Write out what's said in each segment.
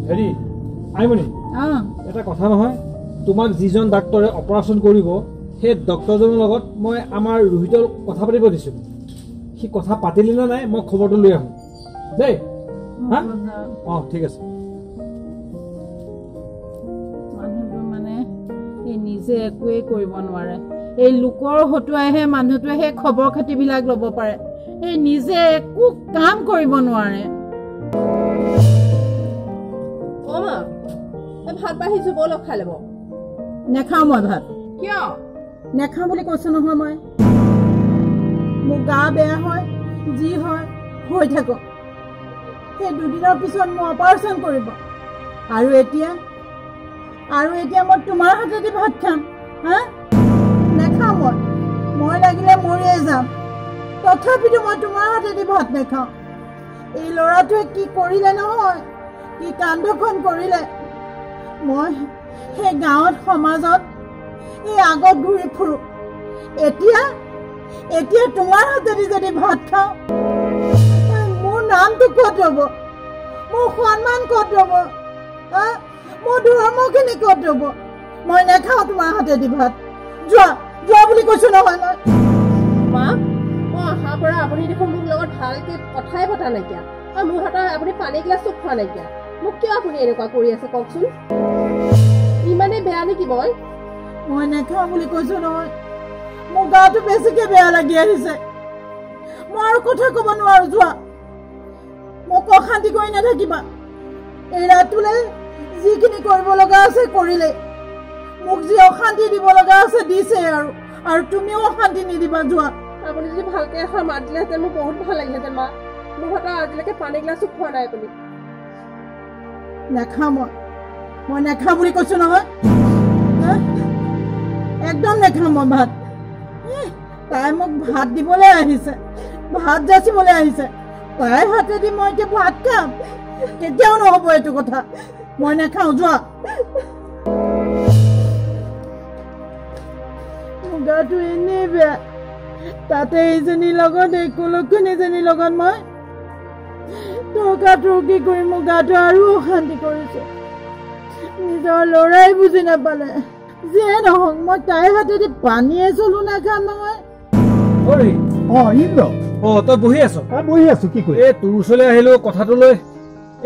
হেৰি আইমণি এটা কথা নহয় তোমাক যিজন ডাক্তৰে অপাৰেশ্যন কৰিব সেই ডক্তৰজনৰ লগত মই আমাৰ ৰোহিতৰ কথা পাতিব দিছোঁ সি কথা পাতিলে নে নাই মই খবৰটো লৈ আহোঁ দেই হা অঁ ঠিক আছে মানুহটো মানে এই নিজে একোৱেই কৰিব নোৱাৰে এই লোকৰ হতুৱাইহে মানুহটোৱে সেই খবৰ খাতিবিলাক ল'ব পাৰে এই নিজে একো কাম কৰিব নোৱাৰে ভাত বাঢ়িছো ব'ল খাই ল'ব নেখাওঁ মই ভাত কিয় নেখাওঁ বুলি কৈছো নহয় মই মোৰ গা বেয়া হয় যি হয় হৈ থাকক সেই দুদিনৰ পিছত মই অপাৰেশ্যন কৰিব আৰু এতিয়া মই তোমাৰ হাতেদি ভাত খাম হা নেখাওঁ মই লাগিলে মৰিয়ে যাম তথাপিতো মই তোমাৰ হাতেদি ভাত নেখাওঁ এই ল'ৰাটোৱে কি কৰিলে নহয় কি কাণ্ডখন কৰিলে মই সেই গাঁৱত সমাজত এই আগত ঘূৰি ফুৰো এতিয়া তোমাৰ হাতেদি যদি ভাত খাওঁ মোৰ নামটো ক'ত ৰ'ব মোৰ সন্মান ক'ত ৰ'ব মোৰ ধৰ্মখিনি ক'ত ৰ'ব মই নেখাওঁ তোমাৰ হাতেদি ভাত যোৱা বুলি কৈছো নহয় মা মই অহাৰ পৰা আপুনি দেখোন মোৰ লগত ভালকে কথাই পতা নাইকিয়া আৰু মোৰ হাতত আপুনি পানী গিলাচো খোৱা নাইকিয়া মোক কিয় আপুনি এনেকুৱা কৰি আছে কওকচোন ইমানে বেয়া নেকি মই নেখাওঁ বুলি কৈছো নহয় মোৰ গাটো বেছিকে বেয়া লাগি আহিছে মই আৰু কথা ক'ব নোৱাৰো যোৱা মোক অশান্তি কৰি নাথাকিবা এই ৰাতিলৈ যিখিনি কৰিব লগা আছে কৰিলে মোক যি অশান্তি দিব লগা আছে দিছে আৰু তুমিও অশান্তি নিদিবা যোৱা আপুনি যদি ভালকে এষাৰ মাত দিলেহেঁতেন মোৰ বহুত ভাল লাগিলেহেঁতেন মা মোৰ হাতত আজিলৈকে পানী গিলাচো খোৱা নাই আপুনি নেখাওঁ মই নেখাওঁ বুলি কৈছো নহয় একদম নেখাওঁ মই ভাত তাই মোক ভাত দিবলৈ আহিছে ভাত যাচিবলৈ আহিছে তাইৰ হাতেদি মই এতিয়া ভাত খাম কেতিয়াও নহ'ব এইটো কথা মই নেখাওঁ যোৱা মোৰ গাটো এনেই বেয়া তাতে এইজনীৰ লগত এই কুলক্ষণীজনীৰ লগত মই তৰ্কি কৰি মোৰ গাটো আৰু অশান্তি কৰিছে নিজৰ ল'ৰাই বুজি নাপালে যিয়ে নহওক মই তাইৰ হাতেদি পানীয়ে চলো নাখাম নহয় তই বহি আছ কি কৰি এই তোৰ ওচৰলৈ আহিলো কথাটো লৈ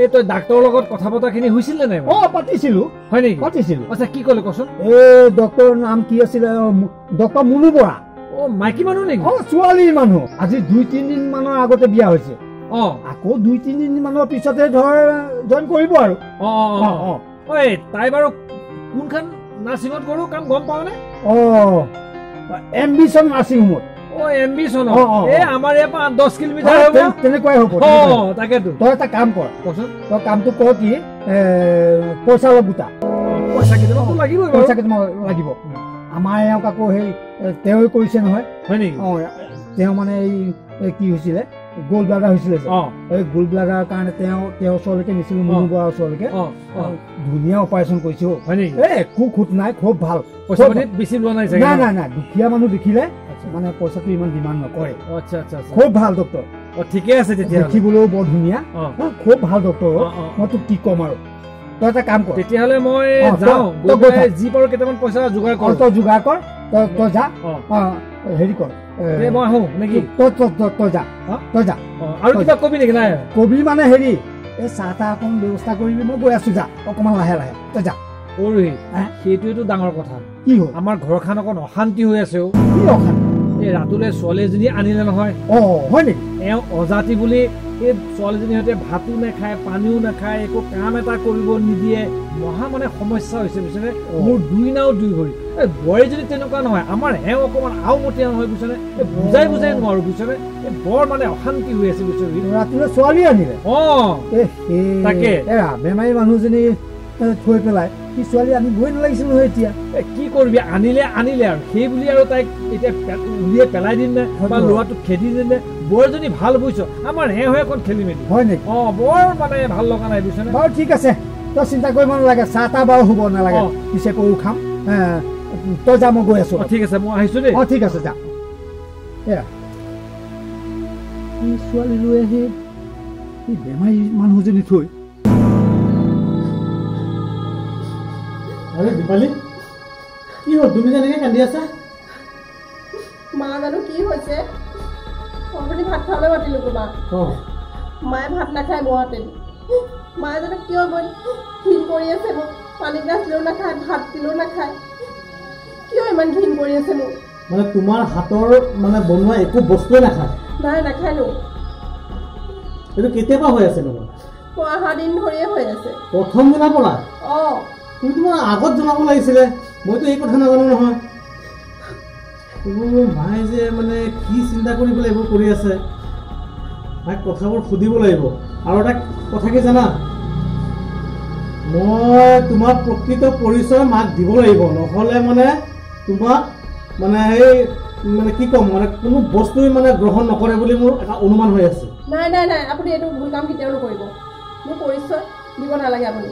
এই তই ডাক্তৰৰ লগত কথা পতাখিনি হৈছিল নে নাই পাতিছিলো হয় নেকি পাতিছিলো আচ্ছা কি ক'লে কচোন এই ডক্তৰৰ নাম কি আছিলে ডক্তৰ মুনু বৰা মাইকী মানুহ নেকি ছোৱালীৰ মানুহ আজি 2-3 দিন মানৰ আগতে বিয়া হৈছে আকৌ 2-3 দিন মানৰ পিছতে ধৰ জইন কৰিব আৰু তাই বাৰু কোনখন নাৰ্ছিঙত কৰো কাম গম পাও নে এম্বিশন নাৰ্ছিং হোমত এম্বিশন আমাৰ ইয়াৰ পৰা 10 কিলোমিটাৰ হ'ব তেনেকুৱাই হ'ব তাকেতো তই এটা কাম কৰ কচোন তই কামটো কৰ কি পইচা অলপ গোটা পইচা কেইটামান লাগিব আমাৰ এওঁক আকৌ সেই তেওঁ কৰিছে নহয় হয় নেকি তেওঁ মানে এই কি হৈছিলে গোল্ড ব্লাডাৰ হৈছিলে এই গোল্ড ব্লাডাৰৰ কাৰণে তেওঁ ওচৰলৈকে নিছিলো মুনু বৰাৰ ওচৰলৈকে ধুনীয়া অপাৰেশ্যন কৰিছে হয় নেকি একো খুঁত নাই খুব ভাল পইচা বেছি লোৱা নাই নাই দুখীয়া মানুহ দেখিলে মানে পইচাটো ইমান ডিমাণ্ড নকৰে আচ্ছা খুব ভাল ডক্তৰ ঠিকে আছে তেতিয়া দেখিবলৈও বৰ ধুনীয়া খুব ভাল ডক্তৰ মই তোক কি ক'ম আৰু তই এটা কাম কৰ তেতিয়াহ'লে মই যাওঁ যি পাৰো কেইটামান পইচা যোগাৰ কৰ তই যোগাৰ কৰ তই যা হেৰি কৰ মই আহো নেকি তই যা আৰু কিবা কবি নেকি নাই কবি মানে হেৰি এই চাহ তাহ অকণ ব্যৱস্থা কৰিবি মই গৈ আছো যা অকণমান লাহে তই যা সেইটোৱেতো ডাঙৰ কথা কি হ'ল আমাৰ ঘৰখন অকণ অশান্তি হৈ আছে কি অশান্তি এই ৰাতুলে ছোৱালী এজনী আনিলে নহয় হয় নেকি এওঁ অজাতি বুলি এই ছোৱালীজনীৰ সৈতে ভাতো নাখায় পানীও নাখায় একো কাম এটা কৰিব নিদিয়ে মহা মানে সমস্যা হৈছে বুজিছেনে মোৰ 2 নাও 2 ভৰি এই বোৱাৰী যদি তেনেকুৱা নহয় আমাৰ এওঁ অকণমান আওমতীয়া নহয় বুজিছেনে বুজাই নোৱাৰো বুজিছেনে এই বৰ মানে অশান্তি হৈ আছে বুজিছে ৰাতিলৈ ছোৱালী আনিলে তাকে বেমাৰী মানুহজনী থৈ পেলাই কি ছোৱালী আনিবই নালাগিছিল নহয় এতিয়া কি কৰিবি আনিলে আৰু সেই বুলি আৰু তাইক এতিয়া উলিয়াই পেলাই দিম নে বা ল'ৰাটোক খেদি দিম নে বোৱাৰীজনী ভাল বুজিছ আমাৰ হৈ অকণ খেলি মেলি হয় নেকি বৰ মানে ভাল লগা নাই বুজিছনে বাৰু ঠিক আছে তই চিন্তা কৰিব নালাগে চাহ তাহ বাৰু হ'ব নালাগে পিছে কৰো খাম তই যা মই গৈ আছো ঠিক আছে মই আহিছো দেই ঠিক আছে যা ছোৱালী লৈ আহি বেমাৰী মানুহজনী থৈ আরে দীপালি কি হ'ল তুমি যেনেকৈ কান্দি আছা মা জানো কি হৈছে আপুনি ভাত খাবলৈ মাতিলোঁ তোমাক মায়ে ভাত নাখায় মোৰ হাতেদি মায়ে জানো কিয় মই ঘিণ কৰি আছে মোক পানী গিলাচ দিলেও নাখায় ভাত দিলেও নাখায় কিয় ইমান ঘিণ কৰি আছে মোক মানে তোমাৰ হাতৰ মানে বনোৱা একো বস্তুৱে নাখায় নাই নাখায়নো এইটো কেতিয়াবা হৈ আছে নহয় অহা দিন ধৰিয়ে হৈ আছে প্ৰথম দিনাৰ পৰা তুমি তোমাৰ আগত জনাব লাগিছিলে মইতো এই কথা নাজানো নহয় এইবোৰ মায়ে যে মানে কি চিন্তা কৰি পেলাই এইবোৰ কৰি আছে মাক কথাবোৰ সুধিব লাগিব আৰু এটা কথা কি জানা মই তোমাৰ প্ৰকৃত পৰিচয় মাক দিব লাগিব নহ'লে মানে তোমাক মানে এই মানে কি ক'ম মানে কোনো বস্তুৱে মানে গ্ৰহণ নকৰে বুলি মোৰ এটা অনুমান হৈ আছে নাই নাই নাই আপুনি এইটো ভুল কাম কেতিয়াও নকৰিব মোৰ পৰিচয় দিব নালাগে আপুনি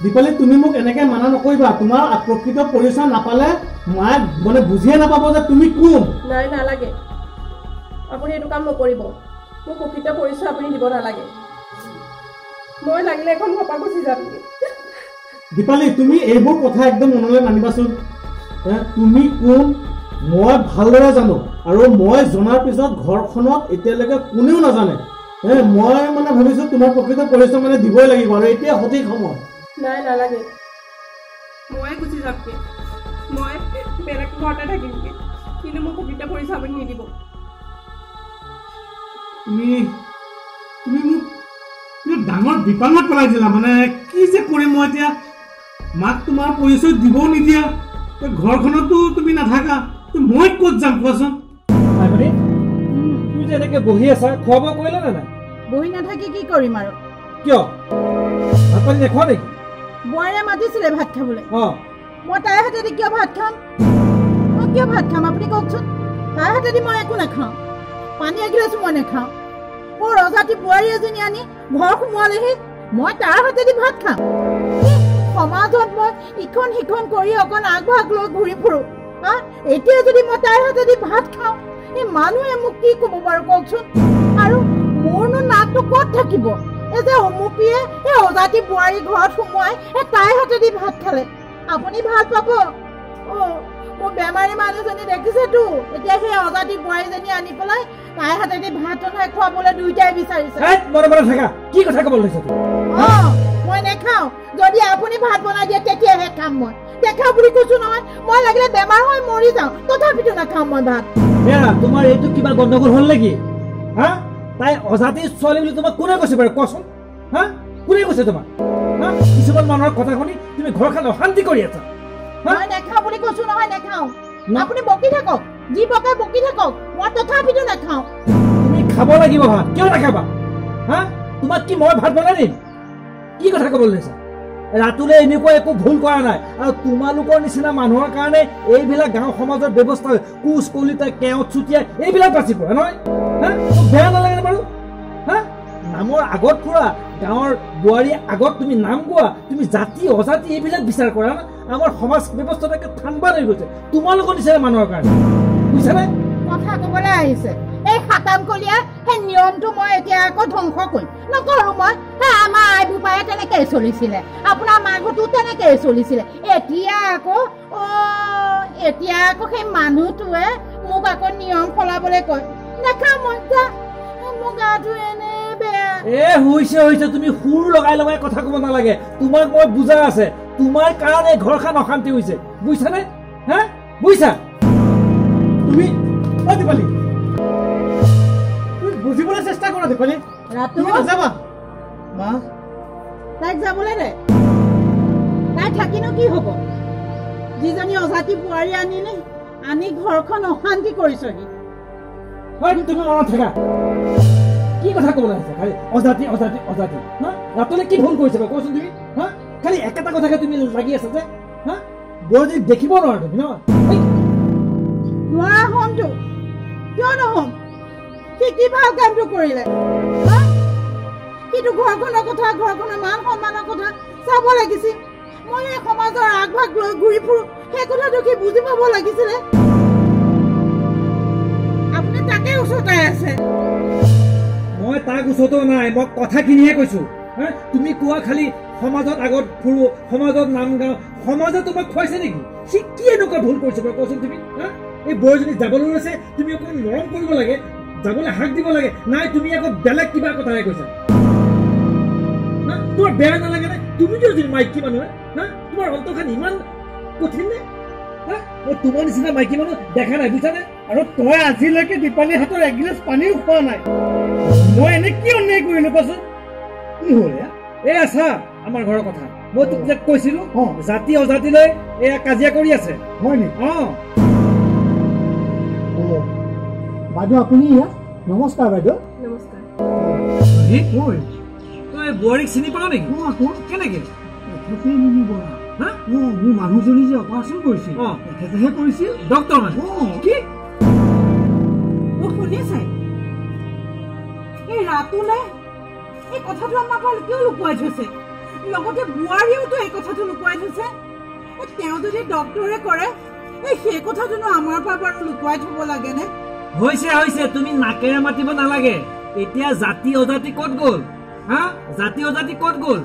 দীপালি তুমি মোক এনেকৈ মানা নকৰিবা তোমাৰ প্ৰকৃত পৰিচয় নাপালে মায়ে মানে বুজিয়ে নাপাব যে তুমি কোন নাই নালাগে আপুনি এইটো কাম নকৰিব মোৰ প্ৰকৃত পৰিচয় আপুনি দিব নালাগে মই লাগিলে এখন ঘপা গুচি যাম দীপালি তুমি এইবোৰ কথা একদম মনলৈ নানিবাচোন তুমি কোন মই ভালদৰে জানো আৰু মই জনাৰ পিছত ঘৰখনত এতিয়ালৈকে কোনেও নাজানে মই মানে ভাবিছোঁ তোমাৰ প্ৰকৃত পৰিচয় মানে দিবই লাগিব আৰু এতিয়া সঠিক সময় নাই নালাগে মই গুচি যামগৈ মই বেলেগ ঘৰতে থাকিমগৈ কিন্তু মোৰ প্ৰকৃত পৰিচয় আপুনি নিদিব তুমি মোক ডাঙৰ বিপদত পেলাই দিলা মানে কি যে কৰিম মই এতিয়া মাক তোমাৰ পৰিচয় দিবও নিদিয়া ঘৰখনতো তুমি নাথাকা মই ক'ত যাম কোৱাচোন তুমি যে এনেকে বহি আছা খোৱা বোৱা কৰিলা নে নাই বহি নাথাকি কি কৰিম আৰু কিয় ভাত পানী নেখোৱা নেকি বোৱাৰীয়ে মাতিছিলে ভাত খাবলৈ মই তাইৰ হাতেদি কিয় ভাত খাম মই কিয় ভাত খাম আপুনি কওকচোন তাইৰ হাতেদি মই একো নাখাওঁ পানী এগিলাচো মই নাখাওঁ মোৰ ৰজাতি বোৱাৰী এজনী আনি ঘৰ সোমোৱালেহি মই তাৰ হাতেদি ভাত খাম সমাজত মই ইখন সিখন কৰি অকণ আগভাগ লৈ ঘূৰি ফুৰোঁ এতিয়া যদি মই তাইৰ হাতেদি ভাত খাওঁ এই মানুহে মোক কি ক'ব বাৰু কওকচোন আৰু মোৰনো নাকটো ক'ত থাকিব এই যে অমুকীয়ে এই অজাতি বোৱাৰী ঘৰত সোমোৱাই তাইৰ হাতেদি ভাত খালে আপুনি ভাল পাব মোৰ বেমাৰী মানুহজনী দেখিছেতো এতিয়া সেই অজাতি বোৱাৰীজনী আনি পেলাই তাইৰ হাতেদি ভাত ৰন্ধাই খুৱাবলৈ দুইটাই বিচাৰিছে কি কথা ক'ব লৈছে মই নেখাওঁ যদি আপুনি ভাত বনাই দিয়ে তেতিয়াহে খাম মই দেখা বুলি কৈছো নহয় মই লাগিলে বেমাৰ হৈ মৰি যাওঁ তথাপিতো নাখাওঁ মই ভাত তোমাৰ এইটো কিবা গণ্ডগোল হ'ল নেকি তাই অজাতিৰ ছোৱালী বুলি তোমাক কোনে কৈছে বাৰু কোৱাচোন কোনে কৈছে তোমাক কিছুমান মানুহৰ কথা শুনি তুমি ঘৰখন অশান্তি কৰি আছা মই নেখাওঁ বুলি কৈছো নহয় নেখাওঁ আপুনি বকি থাকক যি বকাই বকি থাকক মই তথাপিতো নাখাওঁ তুমি খাব লাগিব ভাত কিয় নাখাবা তোমাক কি মই ভাত বনাই দিম কি কথা ক'ব লৈছা ৰাতুলে এনেকুৱা একো ভুল কৰা নাই আৰু তোমালোকৰ নিচিনা মানুহৰ কাৰণে এইবিলাক গাঁও সমাজৰ ব্যৱস্থা কোচ কলিতা কেওট চুতীয়া এইবিলাক বাচি পৰে নহয় বেয়া নালাগে বাৰু নামৰ আগত ফুৰা গাঁৱৰ বোৱাৰী আগত তুমি নাম গোৱা তুমি জাতি অজাতি এইবিলাক বিচাৰ কৰা না আমাৰ সমাজ ব্যৱস্থাটো একে ঠাণ্ডা হৈ গৈছে তোমালোকৰ নিচিনা মানুহৰ কাৰণে বুজিছানে কথা ক'বলৈ আহিছে এই খাতামকলীয়া সেই নিয়মটো মই এতিয়া আকৌ ধ্বংস কৰিম নকৰোঁ মই আমাৰ আই বোপায়ে তেনেকৈয়ে চলিছিলে আপোনাৰ মাঘতো তেনেকৈয়ে চলিছিলে এতিয়া আকৌ সেই মানুহটোৱে মোক আকৌ নিয়ম সলাবলৈ কয় নেখাওঁ মই মোৰ গাটো এনে বেয়া হৈছে তুমি সুৰ লগাই লগাই কথা ক'ব নালাগে তোমাক মই বুজা আছে তোমাৰ কাৰণে ঘৰখন অশান্তি হৈছে বুজিছানে বুজিছা তুমি দীপালি তুমি বুজিবলৈ চেষ্টা কৰা দীপালি নাযাবা মা তাইক যাবলৈ দে তাই থাকিনো কি হ'ব যিজনী অজাতি বোৱাৰী আনি ঘৰখন অশান্তি কৰিছহি তুমি মনত থাকা কি কথা ক'বলৈ আছে খালি অজাতি অজাতি অজাতি ৰাতুলে কি ভুল কৰিছে কোৱাচোন তুমি খালি একেটা কথাকে তুমি লাগি আছা যে বোৱাৰী দেখিব নোৱাৰা তুমি নোৱাৰা হ'মতো কিয় নহ'ম সি কি ভাল কামটো কৰিলে কিন্তু ঘৰখনৰ কথা ঘৰখনৰ মান সন্মানৰ কথা চাব লাগিছিল মই এই সমাজৰ আগভাগ লৈ ঘূৰি ফুৰোঁ সেই কথাটো কি বুজি পাব লাগিছিলে আপুনি তাকে ওচৰতে আছে মই তাক ওচৰতো নাই মই কথাখিনিহে কৈছোঁ তুমি কোৱা খালি সমাজত আগত ফুৰো সমাজত নাম গাওঁ সমাজে তোমাক খুৱাইছে নেকি সি কি এনেকুৱা ভুল কৰিছে বাৰু কোৱাচোন তুমি এই বৌজনী যাবলৈ লৈছে তুমি অকণমান মৰম কৰিব লাগে যাবলৈ হাক দিব লাগে নাই তুমি আকৌ বেলেগ কিবা কথাহে কৈছা তোমাৰ বেয়া নালাগে নে তুমিতো যদি মাইকী মানুহে তোমাৰ অন্তৰখন ইমান কঠিন নে তোমাৰ নিচিনা মাইকী মানুহ দেখা নাই বুজিছানে আৰু তই আজিলৈকে দীপালীৰ হাতৰ এগিলাচ পানীও খোৱা নাই মই এনে কি অন্যায় কৰিলো কোৱাচোন কি হ'ল এই আছা আমাৰ ঘৰৰ কথা মই তোক যে কৈছিলো জাতি অজাতিলৈ এয়া কাজিয়া কৰি আছে হয় নেকি বাইদেউ আপুনি নমস্কাৰ বাইদেউ নমস্কাৰ তই বোৱাৰীক চিনি পাৱ নেকি কেনেকে মোৰ মানুহজনী যে অপাৰেশ্যন কৰিছিল তেখেতেহে কৰিছিল ডক্টৰ মানে কি শুনিছে এই ৰাতুলে এই কথাটো আমাৰ পৰা কিয় লুকুৱাই থৈছে লগতে বোৱাৰীয়েওতো এই কথাটো লুকুৱাই থৈছে তেওঁ যদি ডক্টৰে কৰে সেই কথাটোনো আমাৰ পৰা বাৰু লুকুৱাই থব লাগেনে হৈছে তুমি নাকেৰে মাতিব নালাগে এতিয়া জাতি অজাতি ক'ত গ'ল জাতি অজাতি ক'ত গ'ল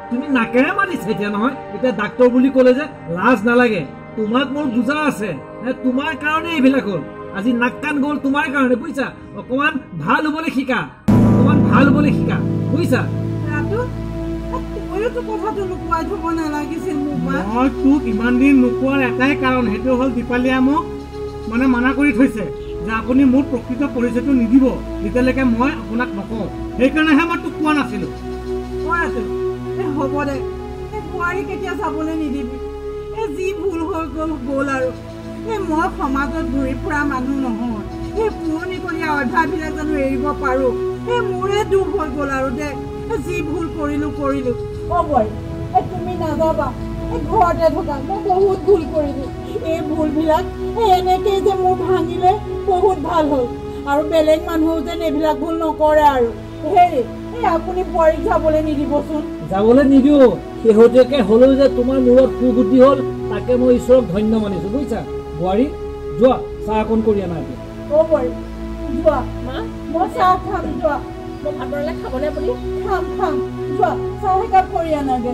তুমি নাকেৰে মাতিছে এতিয়া নহয় এতিয়া ডাক্তৰ বুলি ক'লে যে লাজ নালাগে তোমাক মোৰ বুজা আছে তোমাৰ কাৰণে এইবিলাক হ'ল আজি নাক কাণ গ'ল তোমাৰ কাৰণে বুজিছা অকমান ভাল হ'বলৈ শিকা বুজিছা মই তোক ইমান দিন নোকোৱাৰ এটাই কাৰণ সেইটো হ'ল দীপালীয়ে মোক মানে মানা কৰি থৈছে যে আপুনি মোৰ প্ৰকৃত পৰিচয়টো নিদিব যেতিয়ালৈকে মই আপোনাক নকওঁ সেইকাৰণেহে মই তোক কোৱা নাছিলো হ'ব দে বোৱাৰীক এতিয়া যাবলৈ নিদিবি যি ভুল হৈ গ'ল আৰু মই সমাজত ঘূৰি ফুৰা মানুহ নহয় পুৰণিকলীয়া অভ্যাসবিলাক জানো এৰিব পাৰো মোৰে দুখ হৈ গ'ল আৰু দে যি ভুল কৰিলো বোৱাৰী তুমি নাযাবা ঘৰতে থকা মই বহুত ভুল কৰিলো এই ভুলবিলাক এনেকেই যে মোৰ ভাঙিলে বহুত ভাল হ'ল আৰু বেলেগ মানুহেও যেন এইবিলাক ভুল নকৰে আৰু হেৰি আপুনি বোৱাৰীক যাবলৈ নিদিবচোন যাবলৈ নিদিওঁ শেহতীয়াকৈ হ'লেও যে তোমাৰ মূৰত সুবুদ্ধি হ'ল তাকে মই ঈশ্বৰক ধন্য মানিছো বুজিছা বোৱাৰী যোৱা চাহ অকণ কৰি আনা বোৱাৰী যোৱা মই চাহ খাম যোৱা মই ভাত বনালে খাবনে আপুনি খাম যোৱা চাহ একাপ কৰি আনাগে